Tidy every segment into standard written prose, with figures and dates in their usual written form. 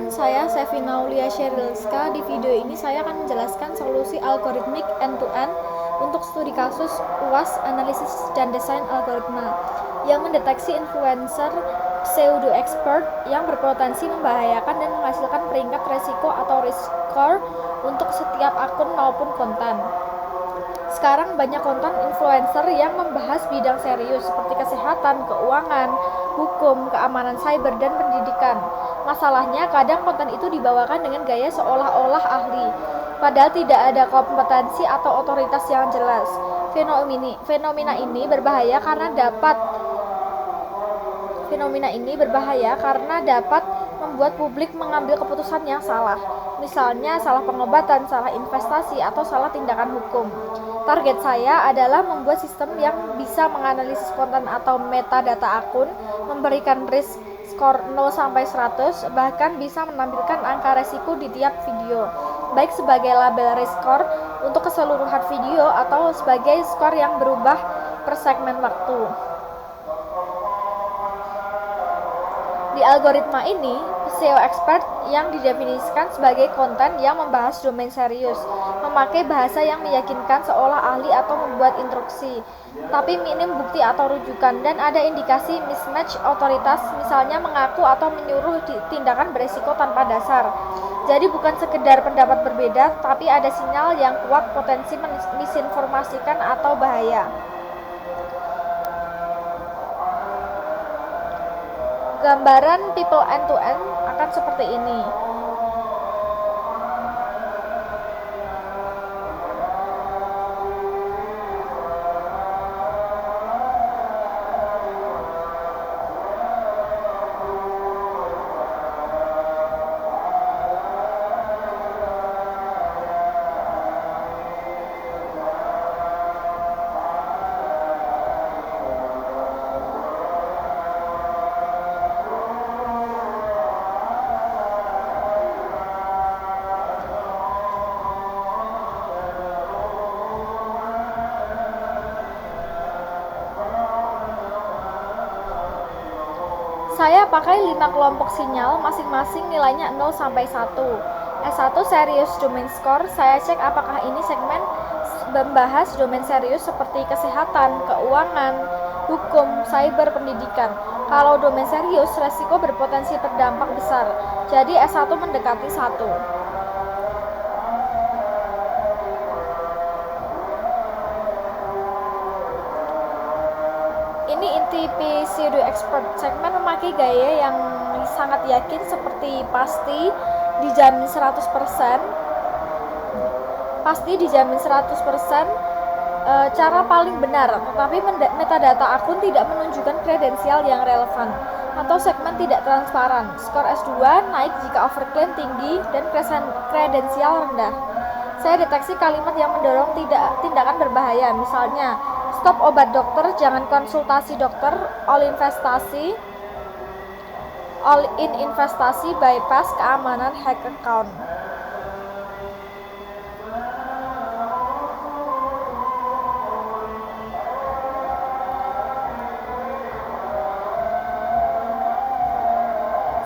teman-teman, saya Sevina Aulia Sherilska. Di video ini saya akan menjelaskan solusi algoritmik end-to-end untuk studi kasus UAS analisis dan desain algoritma yang mendeteksi influencer pseudo expert yang berpotensi membahayakan dan menghasilkan peringkat resiko atau risk score untuk setiap akun maupun konten. Sekarang banyak konten influencer yang membahas bidang serius seperti kesehatan, keuangan, hukum, keamanan cyber, dan pendidikan. Masalahnya, kadang konten itu dibawakan dengan gaya seolah-olah ahli, padahal tidak ada kompetensi atau otoritas yang jelas. Fenomena ini berbahaya karena dapat membuat publik mengambil keputusan yang salah. Misalnya salah pengobatan, salah investasi, atau salah tindakan hukum. Target saya adalah membuat sistem yang bisa menganalisis konten atau metadata akun, memberikan risk score 0-100, bahkan bisa menampilkan angka resiko di tiap video, baik sebagai label risk score untuk keseluruhan video atau sebagai skor yang berubah per segmen waktu. Di algoritma ini, SEO expert yang didefinisikan sebagai konten yang membahas domain serius, memakai bahasa yang meyakinkan seolah ahli atau membuat instruksi, tapi minim bukti atau rujukan, dan ada indikasi mismatch otoritas, misalnya mengaku atau menyuruh tindakan beresiko tanpa dasar. Jadi bukan sekedar pendapat berbeda, tapi ada sinyal yang kuat potensi misinformasikan atau bahaya. Gambaran people end-to-end akan seperti ini. Saya pakai 5 kelompok sinyal, masing-masing nilainya 0-1. S1 serius domain score, saya cek apakah ini segmen membahas domain serius seperti kesehatan, keuangan, hukum, cyber, pendidikan. Kalau domain serius, resiko berpotensi berdampak besar. Jadi S1 mendekati 1. Ini inti pseudo expert. Segmen memakai gaya yang sangat yakin seperti pasti dijamin 100%. Cara paling benar, tetapi metadata akun tidak menunjukkan kredensial yang relevan atau segmen tidak transparan. Skor S2 naik jika overclaim tinggi dan kredensial rendah. Saya deteksi kalimat yang mendorong tindakan berbahaya, misalnya stop obat dokter, jangan konsultasi dokter, all in investasi, bypass keamanan, hack account.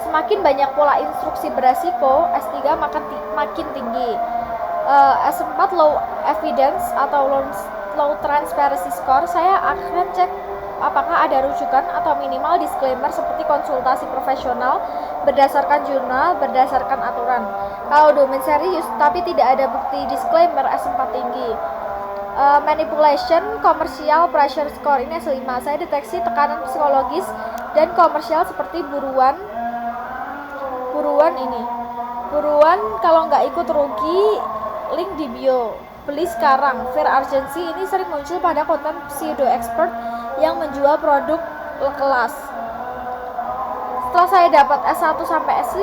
Semakin banyak pola instruksi beresiko, S3 makin tinggi. S4 low evidence atau low transparency score, saya akan cek apakah ada rujukan atau minimal disclaimer seperti konsultasi profesional berdasarkan jurnal, berdasarkan aturan. Kalau domain serius tapi tidak ada bukti disclaimer, S4 tinggi. Manipulation, commercial, pressure score, ini S5. Saya deteksi tekanan psikologis dan komersial seperti buruan kalau nggak ikut rugi, link di bio, beli sekarang, fear urgency, ini sering muncul pada konten pseudo expert yang menjual produk kelas. Setelah saya dapat S1 sampai S5,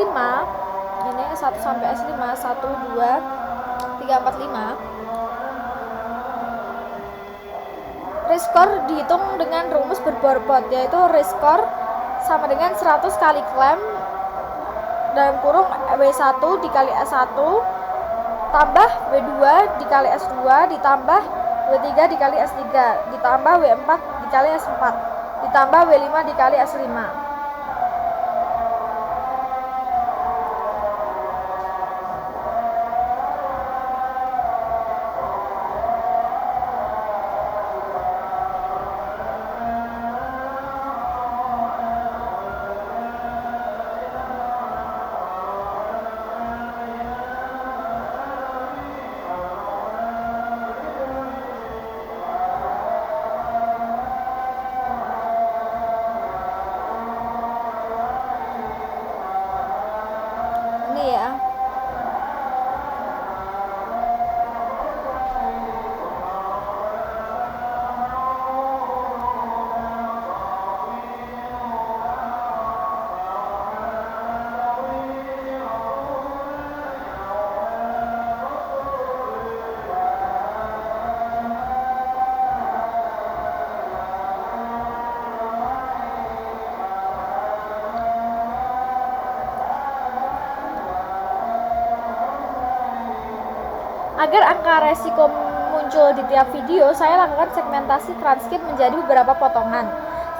ini S1 sampai S5, 1, 2, 3, 4, 5. Risk score dihitung dengan rumus berbobot, yaitu risk score sama dengan 100 kali klaim dalam kurung W1 dikali S1 tambah W2 dikali S2 ditambah W3 dikali S3 ditambah W4 dikali S4 ditambah W5 dikali S5. Agar angka resiko muncul di tiap video, saya lakukan segmentasi transkrip menjadi beberapa potongan.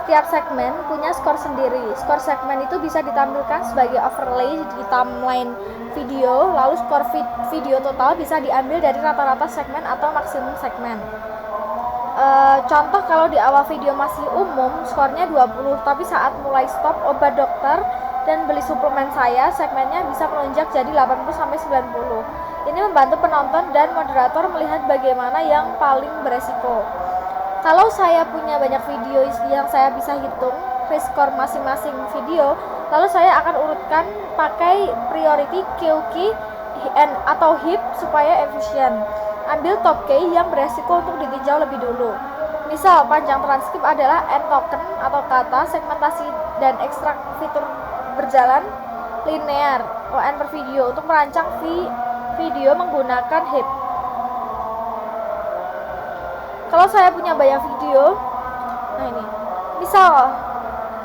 Setiap segmen punya skor sendiri. Skor segmen itu bisa ditampilkan sebagai overlay di timeline video, lalu skor video total bisa diambil dari rata-rata segmen atau maksimum segmen. Contoh kalau di awal video masih umum, skornya 20, tapi saat mulai stop obat dokter dan beli suplemen saya, segmennya bisa melonjak jadi 80-90. Ini membantu penonton dan moderator melihat bagaimana yang paling beresiko. Kalau saya punya banyak video yang saya bisa hitung risk score masing-masing video, lalu saya akan urutkan pakai priority QK atau heap supaya efisien. Ambil top key yang beresiko untuk ditinjau lebih dulu. Misal panjang transkrip adalah n token atau kata, segmentasi dan ekstrak fitur berjalan linear (ON per video). Untuk merancang video menggunakan heap. Kalau saya punya banyak video, nah ini, misal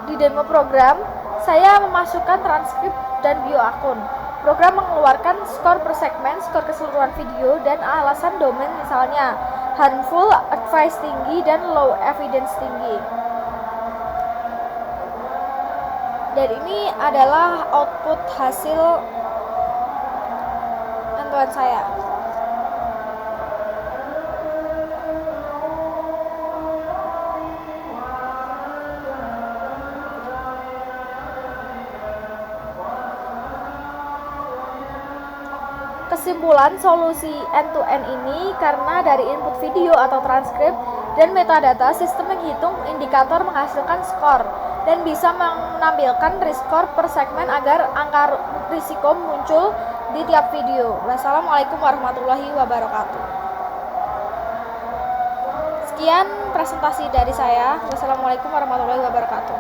di demo program, saya memasukkan transkrip dan bio akun. Program mengeluarkan skor per segmen, skor keseluruhan video, dan alasan domain, misalnya harmful, advice tinggi, dan low evidence tinggi. Dan ini adalah output hasil tentuan saya. Kesimpulan solusi end-to-end ini karena dari input video atau transkrip dan metadata, sistem menghitung indikator menghasilkan skor dan bisa menampilkan risk score per segmen agar angka risiko muncul di tiap video. Wassalamualaikum warahmatullahi wabarakatuh. Sekian presentasi dari saya. Wassalamualaikum warahmatullahi wabarakatuh.